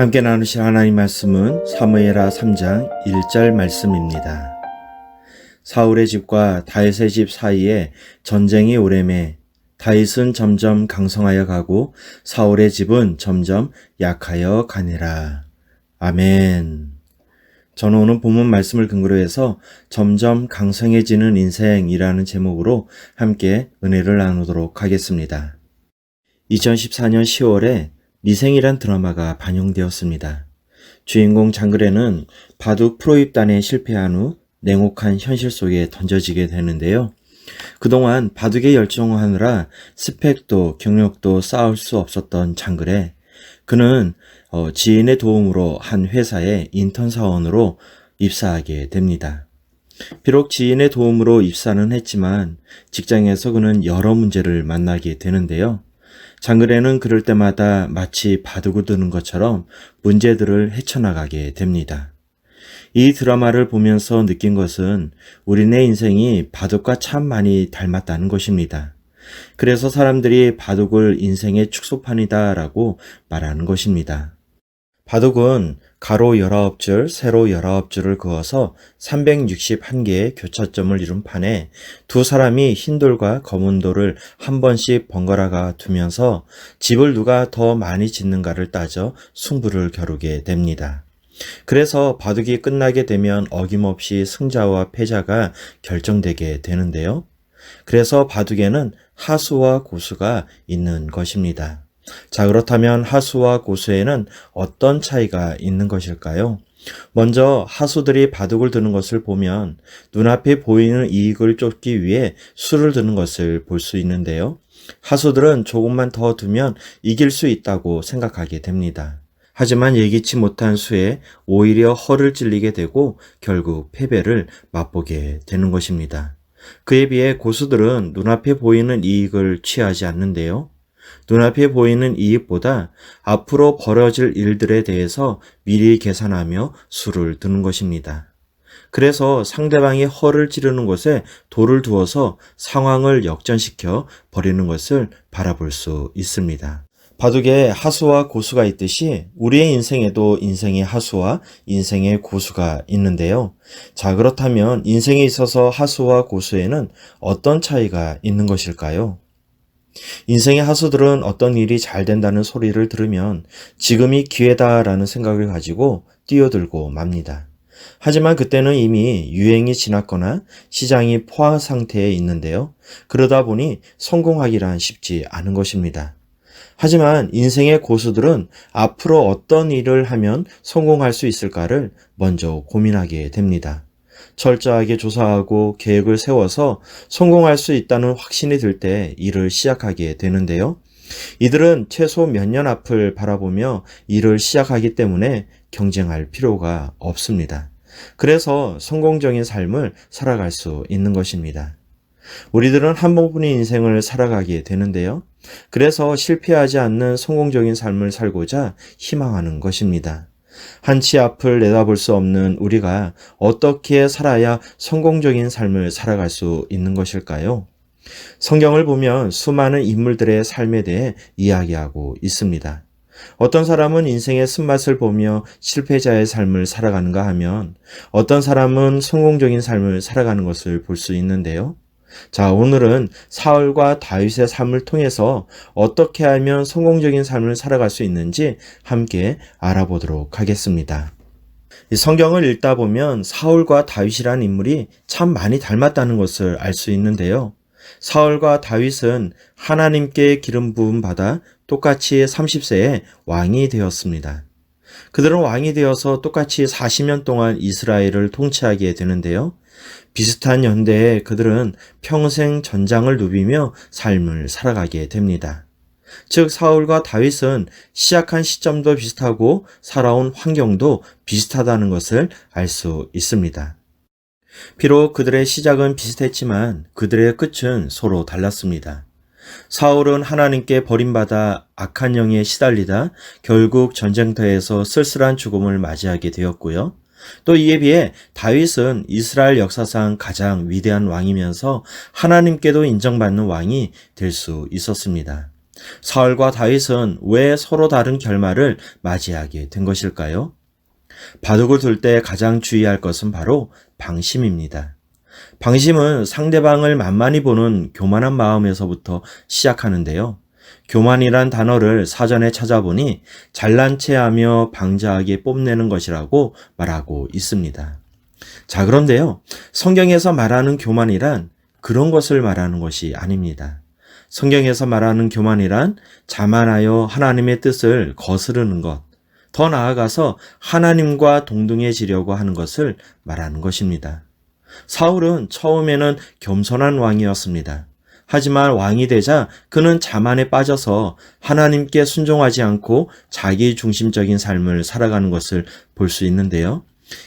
함께 나누실 하나님 말씀은 사무엘하 3장 1절 말씀입니다. 사울의 집과 다윗의 집 사이에 전쟁이 오래매 다윗은 점점 강성하여 가고 사울의 집은 점점 약하여 가니라. 아멘. 저는 오늘 본문 말씀을 근거로 해서 점점 강성해지는 인생이라는 제목으로 함께 은혜를 나누도록 하겠습니다. 2014년 10월에 미생이란 드라마가 반영되었습니다. 주인공 장그래는 바둑 프로입단에 실패한 후 냉혹한 현실 속에 던져지게 되는데요. 그동안 바둑에 열중하느라 스펙도 경력도 쌓을 수 없었던 장그래. 그는 지인의 도움으로 한 회사에 인턴 사원으로 입사하게 됩니다. 비록 지인의 도움으로 입사는 했지만 직장에서 그는 여러 문제를 만나게 되는데요. 장그래는 그럴 때마다 마치 바둑을 두는 것처럼 문제들을 헤쳐나가게 됩니다. 이 드라마를 보면서 느낀 것은 우리네 인생이 바둑과 참 많이 닮았다는 것입니다. 그래서 사람들이 바둑을 인생의 축소판이다라고 말하는 것입니다. 바둑은 가로 19줄, 세로 19줄을 그어서 361개의 교차점을 이룬 판에 두 사람이 흰 돌과 검은 돌을 한 번씩 번갈아가 두면서 집을 누가 더 많이 짓는가를 따져 승부를 겨루게 됩니다. 그래서 바둑이 끝나게 되면 어김없이 승자와 패자가 결정되게 되는데요. 그래서 바둑에는 하수와 고수가 있는 것입니다. 자, 그렇다면 하수와 고수에는 어떤 차이가 있는 것일까요? 먼저 하수들이 바둑을 두는 것을 보면 눈앞에 보이는 이익을 쫓기 위해 수를 두는 것을 볼 수 있는데요. 하수들은 조금만 더 두면 이길 수 있다고 생각하게 됩니다. 하지만 예기치 못한 수에 오히려 허를 찔리게 되고 결국 패배를 맛보게 되는 것입니다. 그에 비해 고수들은 눈앞에 보이는 이익을 취하지 않는데요. 눈앞에 보이는 이익보다 앞으로 벌어질 일들에 대해서 미리 계산하며 수를 두는 것입니다. 그래서 상대방이 허를 찌르는 곳에 돌을 두어서 상황을 역전시켜 버리는 것을 바라볼 수 있습니다. 바둑에 하수와 고수가 있듯이 우리의 인생에도 인생의 하수와 인생의 고수가 있는데요. 자, 그렇다면 인생에 있어서 하수와 고수에는 어떤 차이가 있는 것일까요? 인생의 하수들은 어떤 일이 잘 된다는 소리를 들으면 지금이 기회다라는 생각을 가지고 뛰어들고 맙니다. 하지만 그때는 이미 유행이 지났거나 시장이 포화 상태에 있는데요. 그러다 보니 성공하기란 쉽지 않은 것입니다. 하지만 인생의 고수들은 앞으로 어떤 일을 하면 성공할 수 있을까를 먼저 고민하게 됩니다. 철저하게 조사하고 계획을 세워서 성공할 수 있다는 확신이 들 때 일을 시작하게 되는데요. 이들은 최소 몇 년 앞을 바라보며 일을 시작하기 때문에 경쟁할 필요가 없습니다. 그래서 성공적인 삶을 살아갈 수 있는 것입니다. 우리들은 한 번뿐인 인생을 살아가게 되는데요. 그래서 실패하지 않는 성공적인 삶을 살고자 희망하는 것입니다. 한치 앞을 내다볼 수 없는 우리가 어떻게 살아야 성공적인 삶을 살아갈 수 있는 것일까요? 성경을 보면 수많은 인물들의 삶에 대해 이야기하고 있습니다. 어떤 사람은 인생의 쓴맛을 보며 실패자의 삶을 살아가는가 하면 어떤 사람은 성공적인 삶을 살아가는 것을 볼 수 있는데요. 자, 오늘은 사울과 다윗의 삶을 통해서 어떻게 하면 성공적인 삶을 살아갈 수 있는지 함께 알아보도록 하겠습니다. 이 성경을 읽다 보면 사울과 다윗이라는 인물이 참 많이 닮았다는 것을 알 수 있는데요. 사울과 다윗은 하나님께 기름 부음 받아 똑같이 30세에 왕이 되었습니다. 그들은 왕이 되어서 똑같이 40년 동안 이스라엘을 통치하게 되는데요. 비슷한 연대에 그들은 평생 전장을 누비며 삶을 살아가게 됩니다. 즉 사울과 다윗은 시작한 시점도 비슷하고 살아온 환경도 비슷하다는 것을 알 수 있습니다. 비록 그들의 시작은 비슷했지만 그들의 끝은 서로 달랐습니다. 사울은 하나님께 버림받아 악한 영에 시달리다 결국 전쟁터에서 쓸쓸한 죽음을 맞이하게 되었고요. 또 이에 비해 다윗은 이스라엘 역사상 가장 위대한 왕이면서 하나님께도 인정받는 왕이 될 수 있었습니다. 사울과 다윗은 왜 서로 다른 결말을 맞이하게 된 것일까요? 바둑을 둘 때 가장 주의할 것은 바로 방심입니다. 방심은 상대방을 만만히 보는 교만한 마음에서부터 시작하는데요. 교만이란 단어를 사전에 찾아보니 잘난 체하며 방자하게 뽐내는 것이라고 말하고 있습니다. 자, 그런데요. 성경에서 말하는 교만이란 그런 것을 말하는 것이 아닙니다. 성경에서 말하는 교만이란 자만하여 하나님의 뜻을 거스르는 것, 더 나아가서 하나님과 동등해지려고 하는 것을 말하는 것입니다. 사울은 처음에는 겸손한 왕이었습니다. 하지만 왕이 되자 그는 자만에 빠져서 하나님께 순종하지 않고 자기 중심적인 삶을 살아가는 것을 볼 수 있는데요.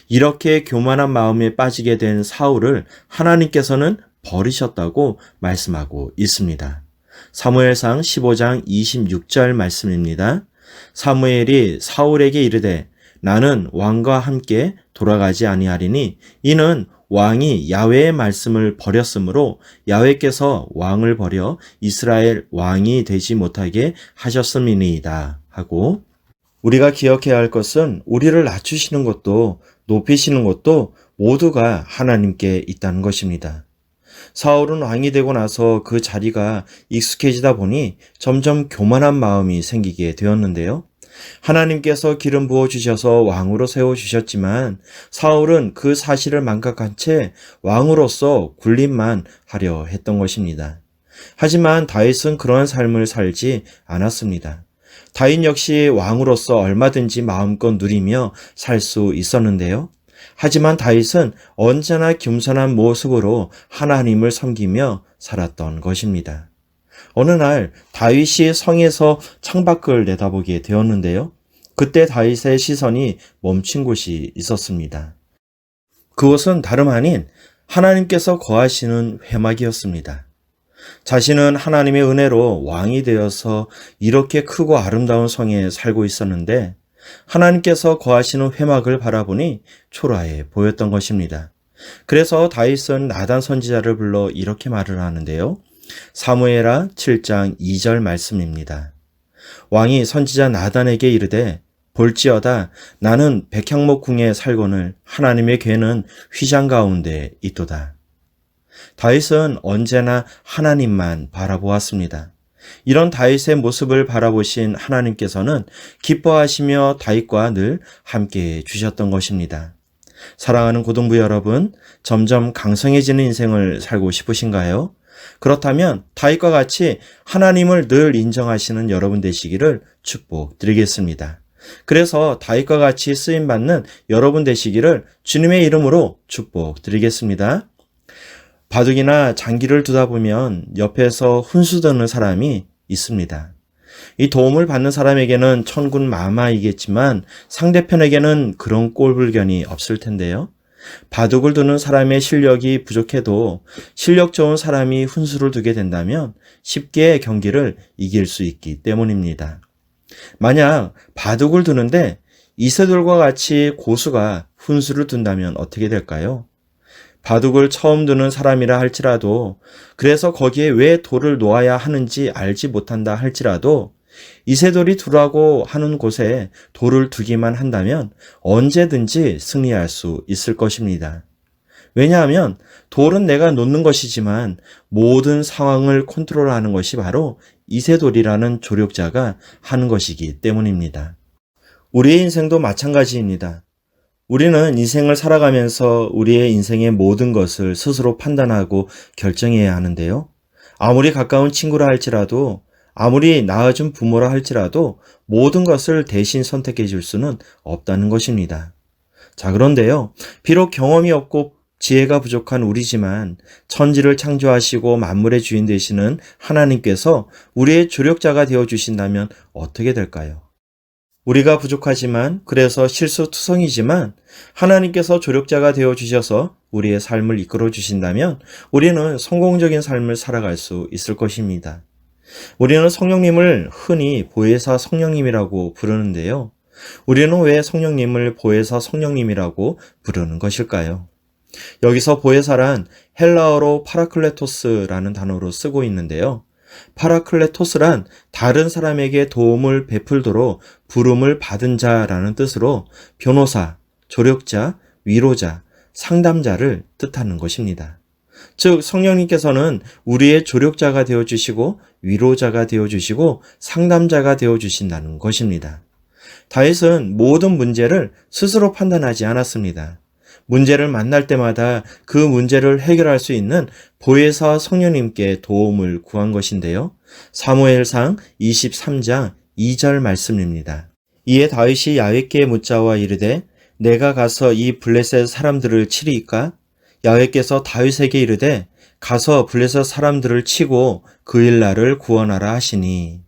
이렇게 교만한 마음에 빠지게 된 사울을 하나님께서는 버리셨다고 말씀하고 있습니다. 사무엘상 15장 26절 말씀입니다. 사무엘이 사울에게 이르되 나는 왕과 함께 돌아가지 아니하리니 이는 왕이 야훼의 말씀을 버렸으므로 야훼께서 왕을 버려 이스라엘 왕이 되지 못하게 하셨음이니이다 하고, 우리가 기억해야 할 것은 우리를 낮추시는 것도 높이시는 것도 모두가 하나님께 있다는 것입니다. 사울은 왕이 되고 나서 그 자리가 익숙해지다 보니 점점 교만한 마음이 생기게 되었는데요. 하나님께서 기름 부어 주셔서 왕으로 세워 주셨지만 사울은 그 사실을 망각한 채 왕으로서 군림만 하려 했던 것입니다. 하지만 다윗은 그러한 삶을 살지 않았습니다. 다윗 역시 왕으로서 얼마든지 마음껏 누리며 살 수 있었는데요. 하지만 다윗은 언제나 겸손한 모습으로 하나님을 섬기며 살았던 것입니다. 어느 날 다윗이 성에서 창밖을 내다보게 되었는데요. 그때 다윗의 시선이 멈춘 곳이 있었습니다. 그곳은 다름 아닌 하나님께서 거하시는 회막이었습니다. 자신은 하나님의 은혜로 왕이 되어서 이렇게 크고 아름다운 성에 살고 있었는데 하나님께서 거하시는 회막을 바라보니 초라해 보였던 것입니다. 그래서 다윗은 나단 선지자를 불러 이렇게 말을 하는데요. 사무엘하 7장 2절 말씀입니다. 왕이 선지자 나단에게 이르되 볼지어다 나는 백향목 궁에 살거늘 하나님의 궤는 휘장 가운데 있도다. 다윗은 언제나 하나님만 바라보았습니다. 이런 다윗의 모습을 바라보신 하나님께서는 기뻐하시며 다윗과 늘 함께해 주셨던 것입니다. 사랑하는 고등부 여러분, 점점 강성해지는 인생을 살고 싶으신가요? 그렇다면 다윗과 같이 하나님을 늘 인정하시는 여러분 되시기를 축복드리겠습니다. 그래서 다윗과 같이 쓰임받는 여러분 되시기를 주님의 이름으로 축복드리겠습니다. 바둑이나 장기를 두다 보면 옆에서 훈수드는 사람이 있습니다. 이 도움을 받는 사람에게는 천군만마이겠지만 상대편에게는 그런 꼴불견이 없을 텐데요. 바둑을 두는 사람의 실력이 부족해도 실력 좋은 사람이 훈수를 두게 된다면 쉽게 경기를 이길 수 있기 때문입니다. 만약 바둑을 두는데 이세돌과 같이 고수가 훈수를 둔다면 어떻게 될까요? 바둑을 처음 두는 사람이라 할지라도, 그래서 거기에 왜 돌을 놓아야 하는지 알지 못한다 할지라도 이세돌이 두라고 하는 곳에 돌을 두기만 한다면 언제든지 승리할 수 있을 것입니다. 왜냐하면 돌은 내가 놓는 것이지만 모든 상황을 컨트롤하는 것이 바로 이세돌이라는 조력자가 하는 것이기 때문입니다. 우리의 인생도 마찬가지입니다. 우리는 인생을 살아가면서 우리의 인생의 모든 것을 스스로 판단하고 결정해야 하는데요. 아무리 가까운 친구라 할지라도, 아무리 낳아준 부모라 할지라도 모든 것을 대신 선택해 줄 수는 없다는 것입니다. 자, 그런데요. 비록 경험이 없고 지혜가 부족한 우리지만 천지를 창조하시고 만물의 주인 되시는 하나님께서 우리의 조력자가 되어 주신다면 어떻게 될까요? 우리가 부족하지만, 그래서 실수투성이지만 하나님께서 조력자가 되어 주셔서 우리의 삶을 이끌어 주신다면 우리는 성공적인 삶을 살아갈 수 있을 것입니다. 우리는 성령님을 흔히 보혜사 성령님이라고 부르는데요. 우리는 왜 성령님을 보혜사 성령님이라고 부르는 것일까요? 여기서 보혜사란 헬라어로 파라클레토스라는 단어로 쓰고 있는데요. 파라클레토스란 다른 사람에게 도움을 베풀도록 부름을 받은 자라는 뜻으로 변호사, 조력자, 위로자, 상담자를 뜻하는 것입니다. 즉 성령님께서는 우리의 조력자가 되어주시고 위로자가 되어주시고 상담자가 되어주신다는 것입니다. 다윗은 모든 문제를 스스로 판단하지 않았습니다. 문제를 만날 때마다 그 문제를 해결할 수 있는 보혜사 성령님께 도움을 구한 것인데요. 사무엘상 23장 2절 말씀입니다. 이에 다윗이 야훼께 묻자와 이르되 내가 가서 이 블레셋 사람들을 치리이까? 야훼께서 다윗에게 이르되 가서 블레셋 사람들을 치고 그 일 나를 구원하라 하시니.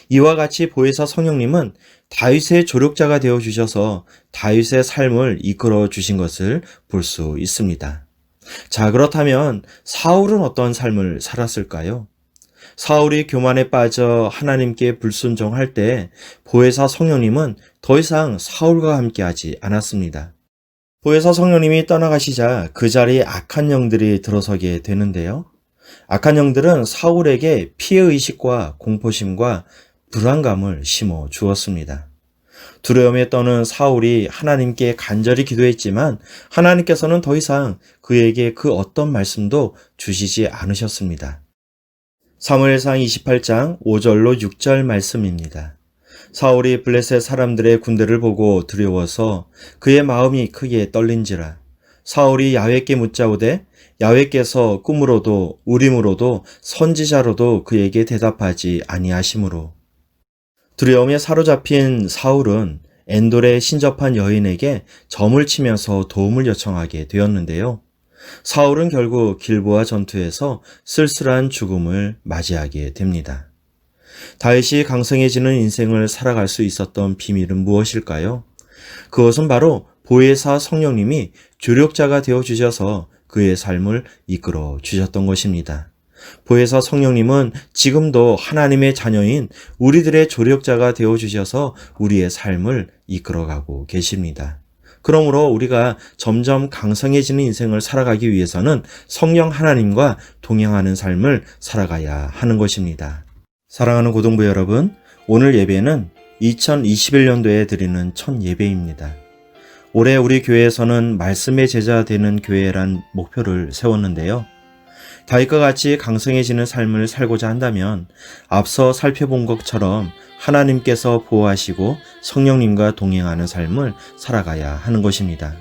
이와 같이 보혜사 성령님은 다윗의 조력자가 되어주셔서 다윗의 삶을 이끌어 주신 것을 볼 수 있습니다. 자, 그렇다면 사울은 어떤 삶을 살았을까요? 사울이 교만에 빠져 하나님께 불순종할 때 보혜사 성령님은 더 이상 사울과 함께하지 않았습니다. 보혜사 성령님이 떠나가시자 그 자리에 악한 영들이 들어서게 되는데요. 악한 영들은 사울에게 피해의식과 공포심과 불안감을 심어 주었습니다. 두려움에 떠는 사울이 하나님께 간절히 기도했지만 하나님께서는 더 이상 그에게 그 어떤 말씀도 주시지 않으셨습니다. 사무엘상 28장 5절로 6절 말씀입니다. 사울이 블레셋 사람들의 군대를 보고 두려워서 그의 마음이 크게 떨린지라. 사울이 야훼께 묻자오되 야훼께서 꿈으로도 우림으로도 선지자로도 그에게 대답하지 아니하시므로. 두려움에 사로잡힌 사울은 엔돌에 신접한 여인에게 점을 치면서 도움을 요청하게 되었는데요. 사울은 결국 길보아 전투에서 쓸쓸한 죽음을 맞이하게 됩니다. 다윗이 강성해지는 인생을 살아갈 수 있었던 비밀은 무엇일까요? 그것은 바로 보혜사 성령님이 조력자가 되어주셔서 그의 삶을 이끌어 주셨던 것입니다. 보혜사 성령님은 지금도 하나님의 자녀인 우리들의 조력자가 되어주셔서 우리의 삶을 이끌어가고 계십니다. 그러므로 우리가 점점 강성해지는 인생을 살아가기 위해서는 성령 하나님과 동행하는 삶을 살아가야 하는 것입니다. 사랑하는 고등부 여러분, 오늘 예배는 2021년도에 드리는 첫 예배입니다. 올해 우리 교회에서는 말씀의 제자 되는 교회란 목표를 세웠는데요. 다윗과 같이 강성해지는 삶을 살고자 한다면 앞서 살펴본 것처럼 하나님께서 보호하시고 성령님과 동행하는 삶을 살아가야 하는 것입니다.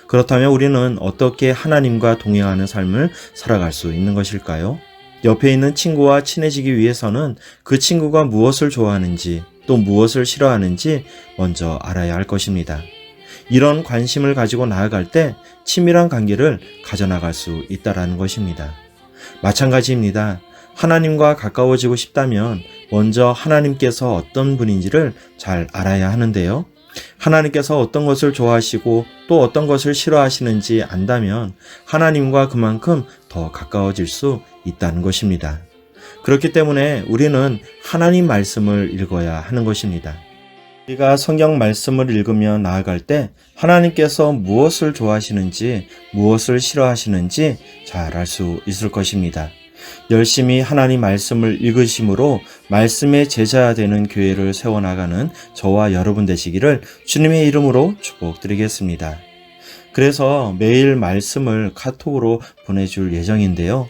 그렇다면 우리는 어떻게 하나님과 동행하는 삶을 살아갈 수 있는 것일까요? 옆에 있는 친구와 친해지기 위해서는 그 친구가 무엇을 좋아하는지 또 무엇을 싫어하는지 먼저 알아야 할 것입니다. 이런 관심을 가지고 나아갈 때 친밀한 관계를 가져나갈 수 있다는 것입니다. 마찬가지입니다. 하나님과 가까워지고 싶다면 먼저 하나님께서 어떤 분인지를 잘 알아야 하는데요. 하나님께서 어떤 것을 좋아하시고 또 어떤 것을 싫어하시는지 안다면 하나님과 그만큼 더 가까워질 수 있다는 것입니다. 그렇기 때문에 우리는 하나님 말씀을 읽어야 하는 것입니다. 우리가 성경 말씀을 읽으며 나아갈 때 하나님께서 무엇을 좋아하시는지 무엇을 싫어하시는지 잘 알 수 있을 것입니다. 열심히 하나님 말씀을 읽으심으로 말씀의 제자 되는 교회를 세워나가는 저와 여러분 되시기를 주님의 이름으로 축복드리겠습니다. 그래서 매일 말씀을 카톡으로 보내줄 예정인데요.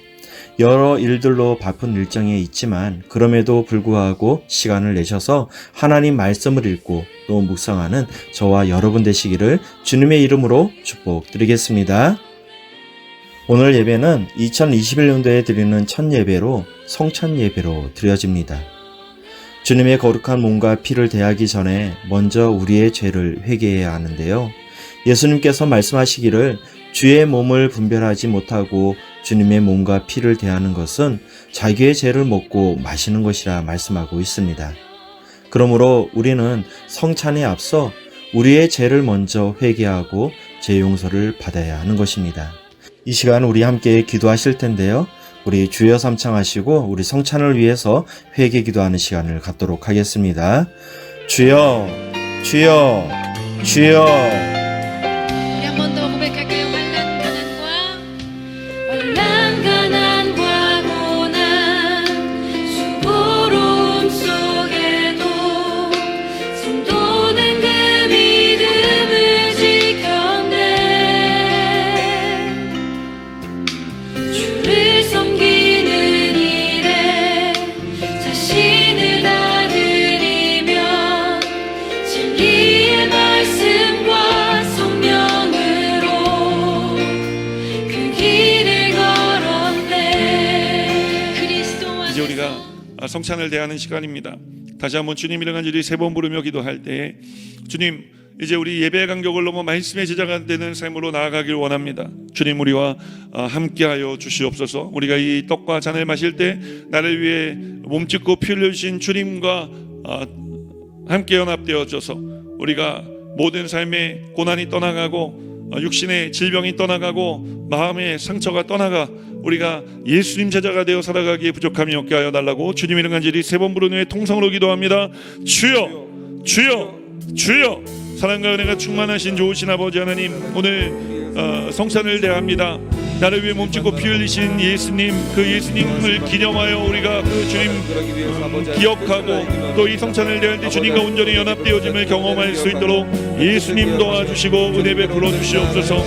여러 일들로 바쁜 일정에 있지만 그럼에도 불구하고 시간을 내셔서 하나님 말씀을 읽고 또 묵상하는 저와 여러분 되시기를 주님의 이름으로 축복드리겠습니다. 오늘 예배는 2021년도에 드리는 첫 예배로 성찬 예배로 드려집니다. 주님의 거룩한 몸과 피를 대하기 전에 먼저 우리의 죄를 회개해야 하는데요. 예수님께서 말씀하시기를 주의 몸을 분별하지 못하고 주님의 몸과 피를 대하는 것은 자기의 죄를 먹고 마시는 것이라 말씀하고 있습니다. 그러므로 우리는 성찬에 앞서 우리의 죄를 먼저 회개하고 죄 용서를 받아야 하는 것입니다. 이 시간 우리 함께 기도하실 텐데요. 우리 주여 삼창하시고 우리 성찬을 위해서 회개 기도하는 시간을 갖도록 하겠습니다. 주여, 주여, 주여. 성찬을 대하는 시간입니다. 다시 한번 주님 이름 간절히 3번 부르며 기도할 때에 주님, 이제 우리 예배의 간격을 넘어 말씀의 제자가 되는 삶으로 나아가길 원합니다. 주님, 우리와 함께하여 주시옵소서. 우리가 이 떡과 잔을 마실 때 나를 위해 몸짓고 피 흘려주신 주님과 함께 연합되어져서 우리가 모든 삶의 고난이 떠나가고 육신의 질병이 떠나가고 마음의 상처가 떠나가 우리가 예수님 제자가 되어 살아가기에 부족함이 없게 하여 달라고 주님 이름 간절히 3번 부르는 후에 통성으로 기도합니다. 주여, 주여, 주여. 사랑과 은혜가 충만하신 좋으신 아버지 하나님, 오늘 성찬을 대합니다. 나를 위해 몸짓고 피 흘리신 예수님, 그 예수님을 기념하여 우리가 그 주님 기억하고 또 이 성찬을 대할 때 주님과 온전히 연합되어짐을 경험할 수 있도록 예수님 도와주시고 은혜 베풀어 주시옵소서.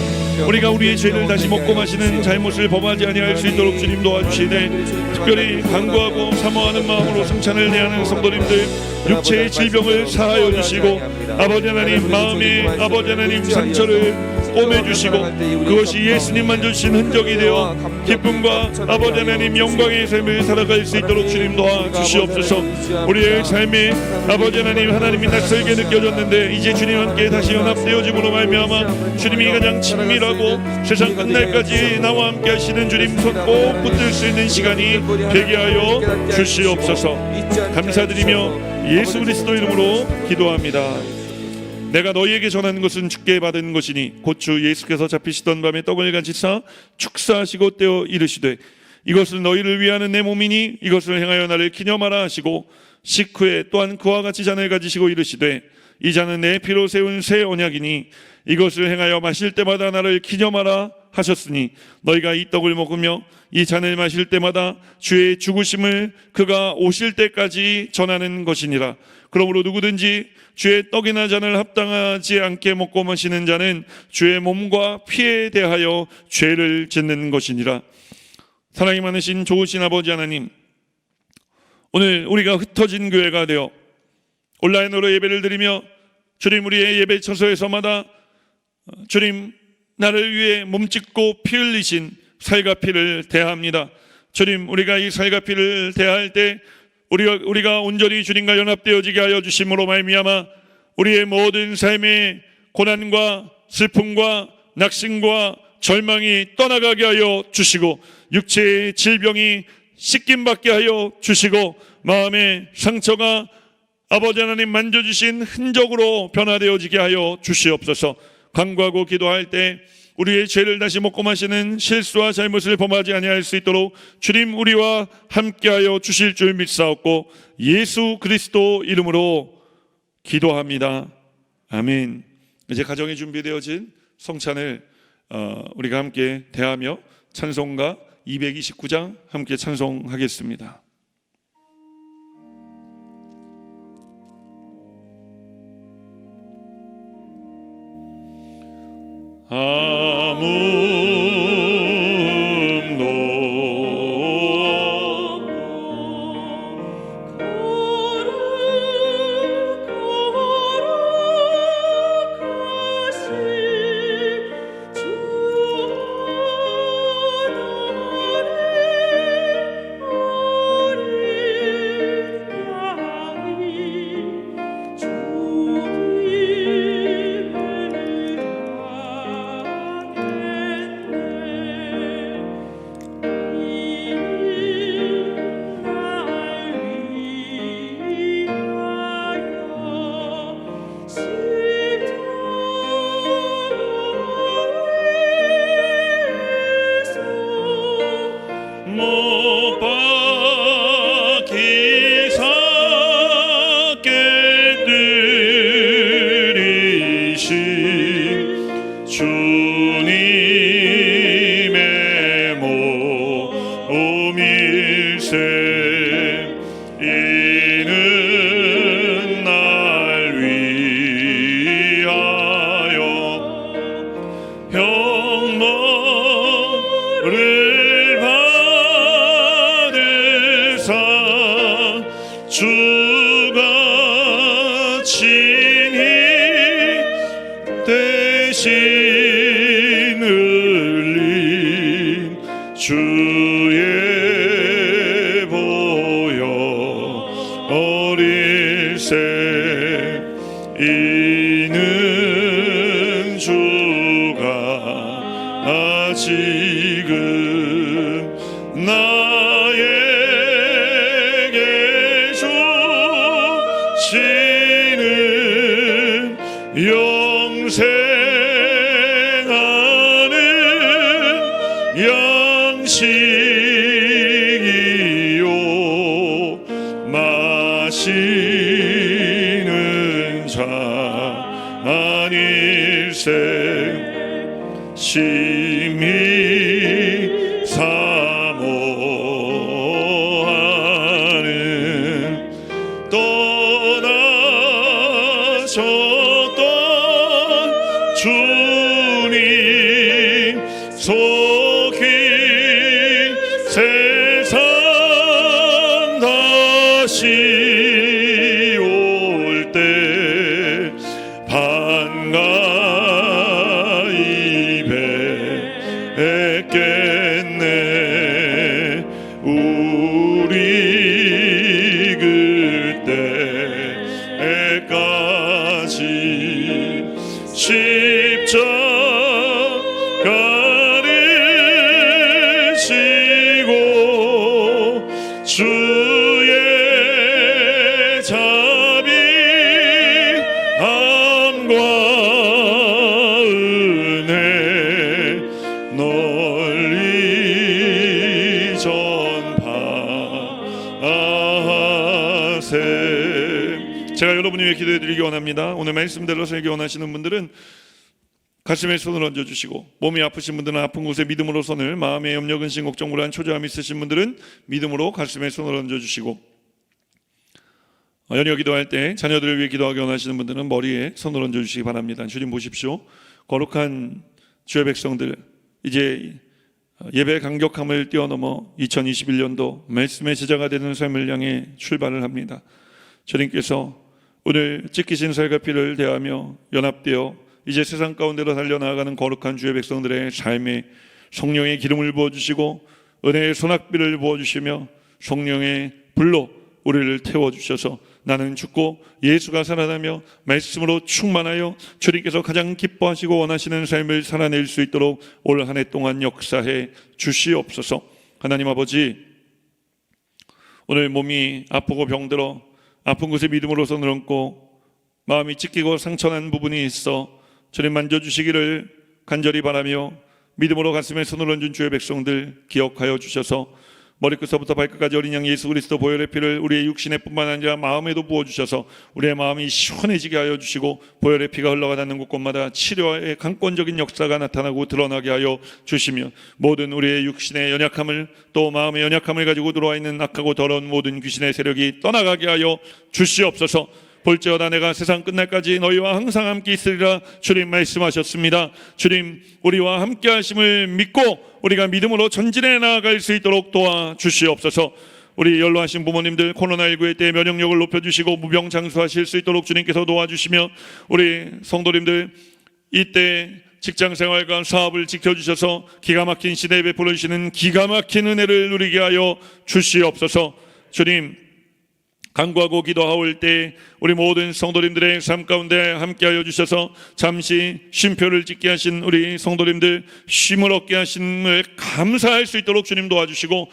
우리가 우리의 죄를 다시 먹고 마시는 잘못을 범하지 아니할 수 있도록 주님 도와주시되, 특별히 간구하고 사모하는 마음으로 성찬을 대하는 성도님들 육체의 질병을 사하여 주시고, 아버지 하나님 마음의 아버지 하나님 상처를 꿰매주시고 그것이 예수님 만져주신 흔적이 되어 기쁨과 아버지 하나님 영광의 삶을 살아갈 수 있도록 주님 도와주시옵소서. 우리의 삶에 아버지 하나님 하나님이 낯설게 느껴졌는데 이제 주님 함께 다시 연합되어짐으로 말미암아 주님이 가장 친밀하고 세상 끝날까지 나와 함께 하시는 주님 손 꼭 붙들 수 있는 시간이 되게 하여 주시옵소서. 감사드리며 예수 그리스도 이름으로 기도합니다. 내가 너희에게 전하는 것은 주께 받은 것이니 곧 주 예수께서 잡히시던 밤에 떡을 가지사 축사하시고 떼어 이르시되 이것은 너희를 위하는 내 몸이니 이것을 행하여 나를 기념하라 하시고, 식후에 또한 그와 같이 잔을 가지시고 이르시되 이 잔은 내 피로 세운 새 언약이니 이것을 행하여 마실 때마다 나를 기념하라 하셨으니 너희가 이 떡을 먹으며 이 잔을 마실 때마다 주의 죽으심을 그가 오실 때까지 전하는 것이니라. 그러므로 누구든지 주의 떡이나 잔을 합당하지 않게 먹고 마시는 자는 주의 몸과 피에 대하여 죄를 짓는 것이니라. 사랑이 많으신 좋으신 아버지 하나님, 오늘 우리가 흩어진 교회가 되어 온라인으로 예배를 드리며 주님 우리의 예배 처소에서마다 주님 나를 위해 몸짓고 피 흘리신 살과 피를 대합니다. 주님, 우리가 이 살과 피를 대할 때 우리가 온전히 주님과 연합되어지게 하여 주심으로 말미암아 우리의 모든 삶의 고난과 슬픔과 낙심과 절망이 떠나가게 하여 주시고, 육체의 질병이 씻김받게 하여 주시고, 마음의 상처가 아버지 하나님 만져주신 흔적으로 변화되어지게 하여 주시옵소서. 간구하고 기도할 때 우리의 죄를 다시 먹고 마시는 실수와 잘못을 범하지 아니할 수 있도록 주님 우리와 함께하여 주실 줄 믿사옵고 예수 그리스도 이름으로 기도합니다. 아멘. 이제 가정에 준비되어진 성찬을 우리가 함께 대하며 찬송가 229장 함께 찬송하겠습니다. 주의 보혈 지금 나에게 주시는 영생하는 양식이요 마시는 잔 아닐세 심히 사모하는 떠나셨던 주님 속히 세상 다시 올 때 반가이 뵙겠네. 우리 그때까지 십자가를 지고 주의 자비함과 은혜 널리 전파하세. 제가 여러분 위해 기도해드리기 원합니다. 오늘 말씀대로 살기 원하시는 분들은 가슴에 손을 얹어주시고, 몸이 아프신 분들은 아픈 곳에 믿음으로 손을, 마음에 염려 근심 걱정 불안 초조함 있으신 분들은 믿음으로 가슴에 손을 얹어주시고, 연여 기도할 때 자녀들을 위해 기도하기 원하시는 분들은 머리에 손을 얹어주시기 바랍니다. 주님 보십시오. 거룩한 주의 백성들, 이제 예배 간격함을 뛰어넘어 2021년도 말씀의 제자가 되는 삶을 향해 출발을 합니다. 주님께서 오늘 찢기신 살과 피를 대하며 연합되어 이제 세상 가운데로 달려나가는 거룩한 주의 백성들의 삶에 성령의 기름을 부어주시고 은혜의 소낙비를 부어주시며 성령의 불로 우리를 태워주셔서 나는 죽고 예수가 살아나며 말씀으로 충만하여 주님께서 가장 기뻐하시고 원하시는 삶을 살아낼 수 있도록 올 한 해 동안 역사해 주시옵소서. 하나님 아버지, 오늘 몸이 아프고 병들어 아픈 곳에 믿음으로 손을 얹고 마음이 찢기고 상처난 부분이 있어 주님 만져주시기를 간절히 바라며 믿음으로 가슴에 손을 얹은 주의 백성들 기억하여 주셔서 머리끝서부터 발끝까지 어린 양 예수 그리스도 보혈의 피를 우리의 육신에 뿐만 아니라 마음에도 부어주셔서 우리의 마음이 시원해지게 하여 주시고 보혈의 피가 흘러가 닿는 곳곳마다 치료의 강권적인 역사가 나타나고 드러나게 하여 주시며 모든 우리의 육신의 연약함을 또 마음의 연약함을 가지고 들어와 있는 악하고 더러운 모든 귀신의 세력이 떠나가게 하여 주시옵소서. 볼지어다 내가 세상 끝날까지 너희와 항상 함께 있으리라 주님 말씀하셨습니다. 주님 우리와 함께 하심을 믿고 우리가 믿음으로 전진해 나아갈 수 있도록 도와주시옵소서. 우리 연로하신 부모님들 코로나19의 때 면역력을 높여주시고 무병장수하실 수 있도록 주님께서 도와주시며 우리 성도님들 이때 직장생활과 사업을 지켜주셔서 기가 막힌 시대에 베풀어 주시는 기가 막힌 은혜를 누리게 하여 주시옵소서. 주님 간구하고 기도하올 때 우리 모든 성도님들의 삶 가운데 함께하여 주셔서 잠시 쉼표를 찍게 하신 우리 성도님들 쉼을 얻게 하심을 감사할 수 있도록 주님 도와주시고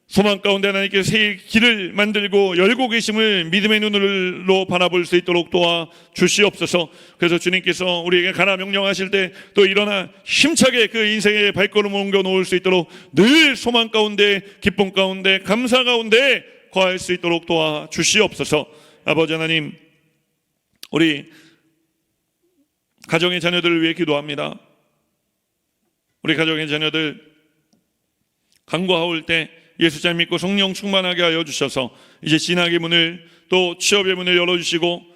소망 가운데 하나님께서 새 길을 만들고 열고 계심을 믿음의 눈으로 바라볼 수 있도록 도와주시옵소서. 그래서 주님께서 우리에게 가라 명령하실 때 또 일어나 힘차게 그 인생의 발걸음을 옮겨 놓을 수 있도록 늘 소망 가운데 기쁨 가운데 감사 가운데 거할 수 있도록 도와주시옵소서. 아버지 하나님, 우리 가정의 자녀들을 위해 기도합니다. 우리 가정의 자녀들 간구하올 때 예수 잘 믿고 성령 충만하게 하여 주셔서 이제 진학의 문을 또 취업의 문을 열어주시고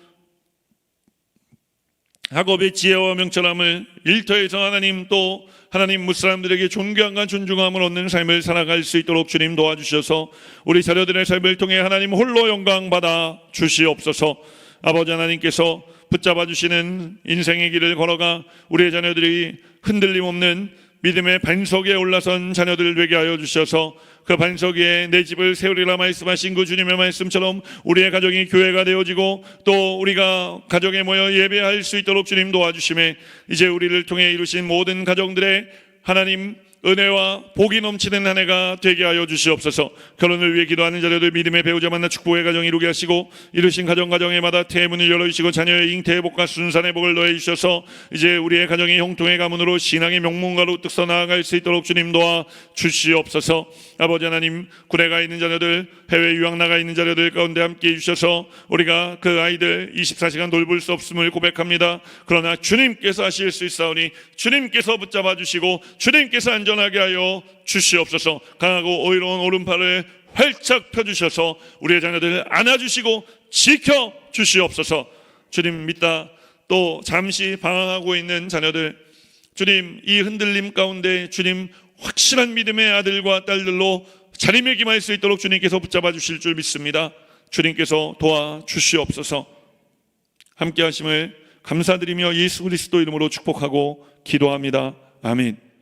학업의 지혜와 명철함을 일터에서 하나님 또 하나님 무사람들에게 존경과 존중함을 얻는 삶을 살아갈 수 있도록 주님 도와주셔서 우리 자녀들의 삶을 통해 하나님 홀로 영광 받아 주시옵소서. 아버지 하나님께서 붙잡아 주시는 인생의 길을 걸어가 우리의 자녀들이 흔들림 없는 믿음의 반석에 올라선 자녀들 되게 하여 주셔서 그 반석 위에 내 집을 세우리라 말씀하신 그 주님의 말씀처럼 우리의 가정이 교회가 되어지고 또 우리가 가정에 모여 예배할 수 있도록 주님 도와주심에 이제 우리를 통해 이루신 모든 가정들의 하나님 은혜와 복이 넘치는 한 해가 되게 하여 주시옵소서. 결혼을 위해 기도하는 자녀들 믿음의 배우자 만나 축복의 가정 이루게 하시고, 이루신 가정가정에마다 태문을 열어주시고 자녀의 잉태의 복과 순산의 복을 더해 주셔서 이제 우리의 가정이 형통의 가문으로 신앙의 명문가로 득서 나아갈 수 있도록 주님 도와 주시옵소서. 아버지 하나님, 군에 가 있는 자녀들, 해외 유학 나가 있는 자녀들 가운데 함께 해주셔서 우리가 그 아이들 24시간 돌볼 수 없음을 고백합니다. 그러나 주님께서 하실 수 있사오니 주님께서 붙잡아 주시고 주님께서 안전하게 하여 주시옵소서. 강하고 오이로운 오른팔을 활짝 펴주셔서 우리의 자녀들을 안아주시고 지켜 주시옵소서. 주님 믿다 또 잠시 방황하고 있는 자녀들, 주님 이 흔들림 가운데 주님 확실한 믿음의 아들과 딸들로 자리매김할 수 있도록 주님께서 붙잡아 주실 줄 믿습니다. 주님께서 도와주시옵소서. 함께 하심을 감사드리며 예수 그리스도 이름으로 축복하고 기도합니다. 아멘.